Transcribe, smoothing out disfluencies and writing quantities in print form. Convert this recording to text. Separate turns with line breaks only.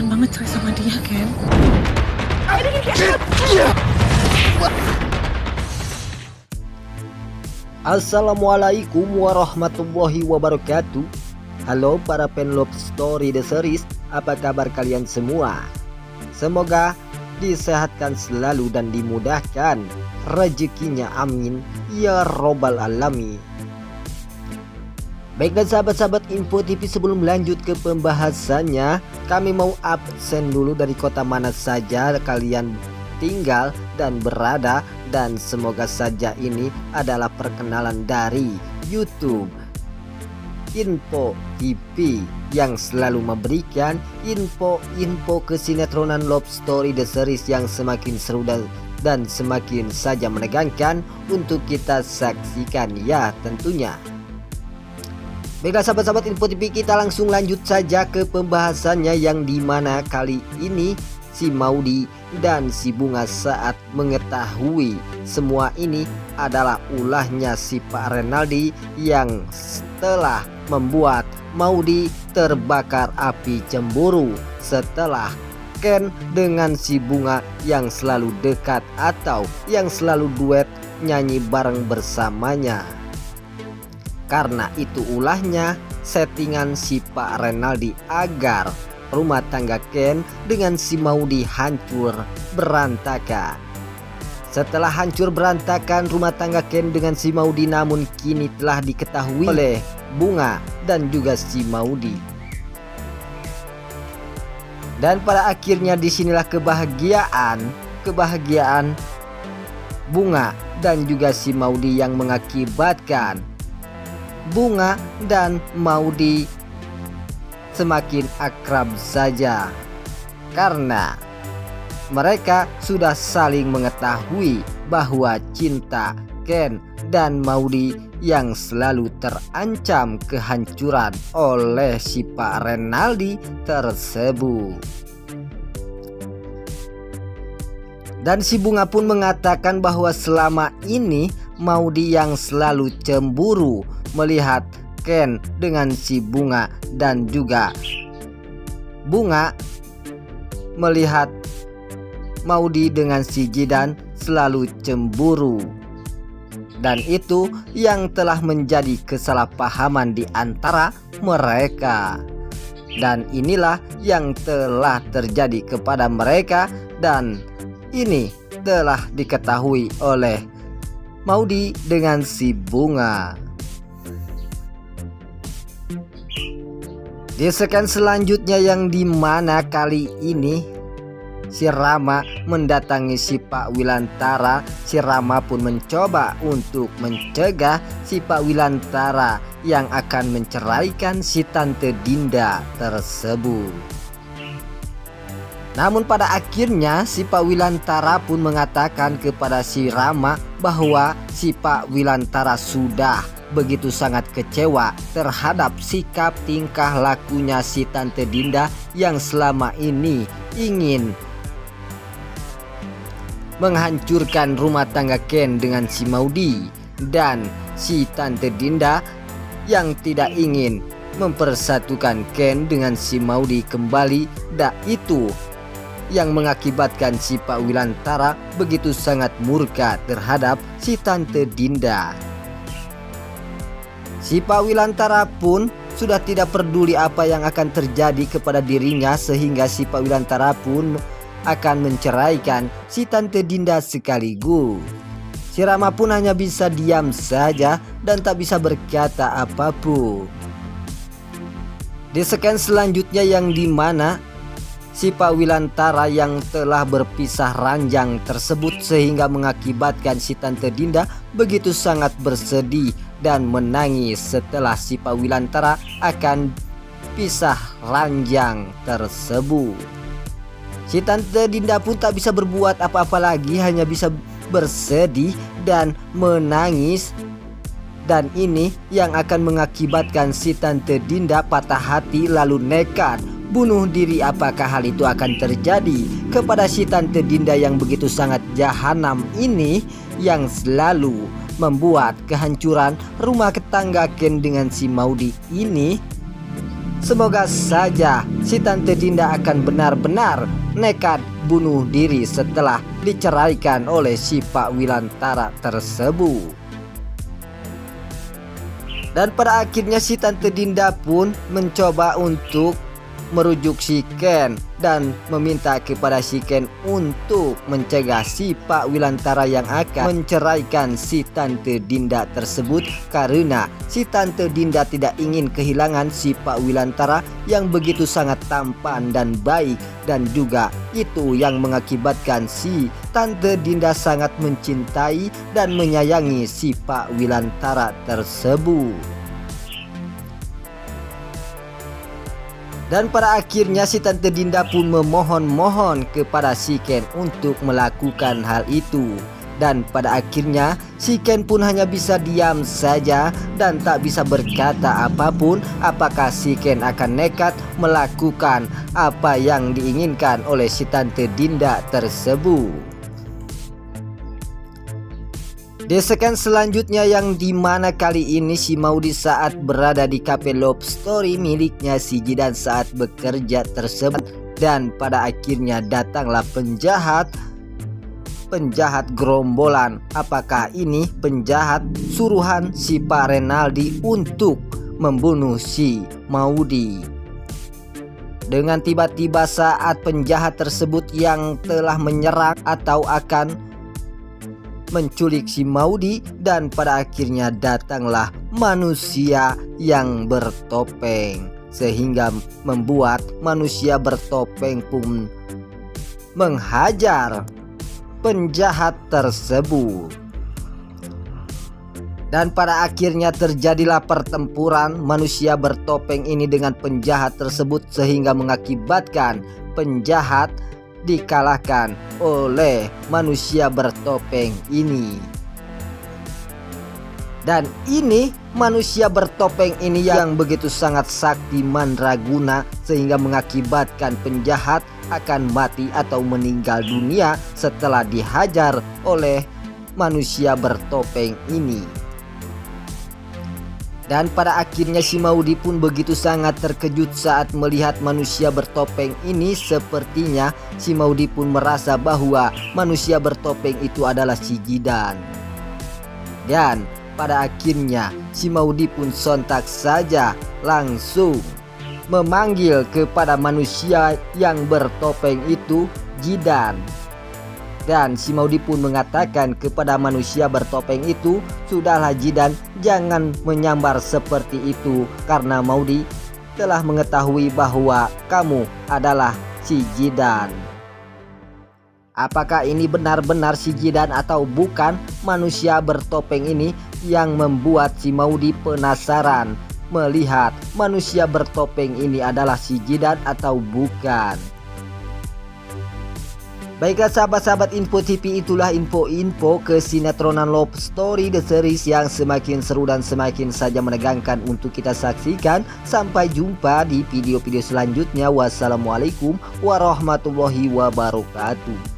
pengen banget cerai sama dia, Ken.
Assalamualaikum warahmatullahi wabarakatuh. Halo para fan Love Story The Series, apa kabar kalian semua? Semoga disehatkan selalu dan dimudahkan rezekinya, amin ya robbal alamin. Baiklah sahabat-sahabat Info TV, sebelum lanjut ke pembahasannya, kami mau absen dulu dari kota mana saja kalian tinggal dan berada, dan semoga saja ini adalah perkenalan dari YouTube Info TV yang selalu memberikan info-info kesinetronan Love Story The Series yang semakin seru dan semakin saja menegangkan untuk kita saksikan ya tentunya. Baiklah sahabat-sahabat Info TV, kita langsung lanjut saja ke pembahasannya, yang dimana kali ini si Maudy dan si Bunga saat mengetahui semua ini adalah ulahnya si Pak Renaldi yang telah membuat Maudy terbakar api cemburu setelah Ken dengan si Bunga yang selalu dekat atau yang selalu duet nyanyi bareng bersamanya. Karena itu ulahnya settingan si Pak Renaldi agar rumah tangga Ken dengan si Maudy hancur berantakan. Setelah hancur berantakan rumah tangga Ken dengan si Maudy, namun kini telah diketahui oleh Bunga dan juga si Maudy. Dan pada akhirnya disinilah kebahagiaan Bunga dan juga si Maudy yang mengakibatkan Bunga dan Maudy semakin akrab saja, karena mereka sudah saling mengetahui bahwa cinta Ken dan Maudy yang selalu terancam kehancuran oleh si Pak Renaldi tersebut. Dan si Bunga pun mengatakan bahwa selama ini Maudy yang selalu cemburu melihat Ken dengan si Bunga, dan juga Bunga melihat Maudy dengan si Jidan selalu cemburu. Dan itu yang telah menjadi kesalahpahaman di antara mereka. Dan inilah yang telah terjadi kepada mereka, dan ini telah diketahui oleh Maudy dengan si Bunga. Di sekian selanjutnya, yang dimana kali ini si Rama mendatangi si Pak Wilantara. Si Rama pun mencoba untuk mencegah si Pak Wilantara yang akan menceraikan si Tante Dinda tersebut. Namun pada akhirnya si Pak Wilantara pun mengatakan kepada si Rama bahwa si Pak Wilantara sudah begitu sangat kecewa terhadap sikap tingkah lakunya si Tante Dinda yang selama ini ingin menghancurkan rumah tangga Ken dengan si Maudy, dan si Tante Dinda yang tidak ingin mempersatukan Ken dengan si Maudy kembali. Itu yang mengakibatkan si Pak Wilantara begitu sangat murka terhadap si Tante Dinda. Si Pak Wilantara pun sudah tidak peduli apa yang akan terjadi kepada dirinya, sehingga si Pak Wilantara pun akan menceraikan si Tante Dinda sekaligus. Si Rama pun hanya bisa diam saja dan tak bisa berkata apapun. Di sekian selanjutnya, yang dimana si Pak Wilantara yang telah berpisah ranjang tersebut, sehingga mengakibatkan si Tante Dinda begitu sangat bersedih dan menangis setelah si Pak Wilantara akan pisah ranjang tersebut. Si Tante Dinda pun tak bisa berbuat apa-apa lagi, hanya bisa bersedih dan menangis. Dan ini yang akan mengakibatkan si Tante Dinda patah hati lalu nekat bunuh diri. Apakah hal itu akan terjadi kepada si Tante Dinda yang begitu sangat jahanam ini, yang selalu membuat kehancuran rumah tangga Ken dengan si Maudy ini? Semoga saja si Tante Dinda akan benar-benar nekat bunuh diri setelah diceraikan oleh si Pak Wilantara tersebut. Dan pada akhirnya si Tante Dinda pun mencoba untuk merujuk si Ken dan meminta kepada si Ken untuk mencegah si Pak Wilantara yang akan menceraikan si Tante Dinda tersebut, karena si Tante Dinda tidak ingin kehilangan si Pak Wilantara yang begitu sangat tampan dan baik, dan juga itu yang mengakibatkan si Tante Dinda sangat mencintai dan menyayangi si Pak Wilantara tersebut. Dan pada akhirnya si Tante Dinda pun memohon-mohon kepada si Ken untuk melakukan hal itu. Dan pada akhirnya si Ken pun hanya bisa diam saja dan tak bisa berkata apapun apakah si Ken akan nekat melakukan apa yang diinginkan oleh si Tante Dinda tersebut. Desakan selanjutnya yang dimana kali ini si Maudy saat berada di cafe Love Story miliknya si Jidan saat bekerja tersebut, dan pada akhirnya datanglah penjahat gerombolan. Apakah ini penjahat suruhan si Pak Renaldi untuk membunuh si Maudy? Dengan tiba-tiba saat penjahat tersebut yang telah menyerang atau akan menculik si Maudy, dan pada akhirnya datanglah manusia yang bertopeng, sehingga membuat manusia bertopeng pun menghajar penjahat tersebut. Dan pada akhirnya terjadilah pertempuran manusia bertopeng ini dengan penjahat tersebut, sehingga mengakibatkan penjahat dikalahkan oleh manusia bertopeng ini. Dan ini manusia bertopeng ini yang begitu sangat sakti mandraguna, sehingga mengakibatkan penjahat akan mati atau meninggal dunia setelah dihajar oleh manusia bertopeng ini. Dan pada akhirnya si Maudy pun begitu sangat terkejut saat melihat manusia bertopeng ini. Sepertinya si Maudy pun merasa bahwa manusia bertopeng itu adalah si Jidan. Dan pada akhirnya si Maudy pun sontak saja langsung memanggil kepada manusia yang bertopeng itu Jidan. Dan si Maudy pun mengatakan kepada manusia bertopeng itu, "Sudahlah Jidan, jangan menyambar seperti itu, karena Maudy telah mengetahui bahwa kamu adalah si Jidan." Apakah ini benar-benar si Jidan atau bukan? Manusia bertopeng ini yang membuat si Maudy penasaran melihat manusia bertopeng ini adalah si Jidan atau bukan. Baiklah sahabat-sahabat Info TV, itulah info-info kesinetроnan Love Story The Series yang semakin seru dan semakin saja menegangkan untuk kita saksikan. Sampai jumpa di video-video selanjutnya. Wassalamualaikum warahmatullahi wabarakatuh.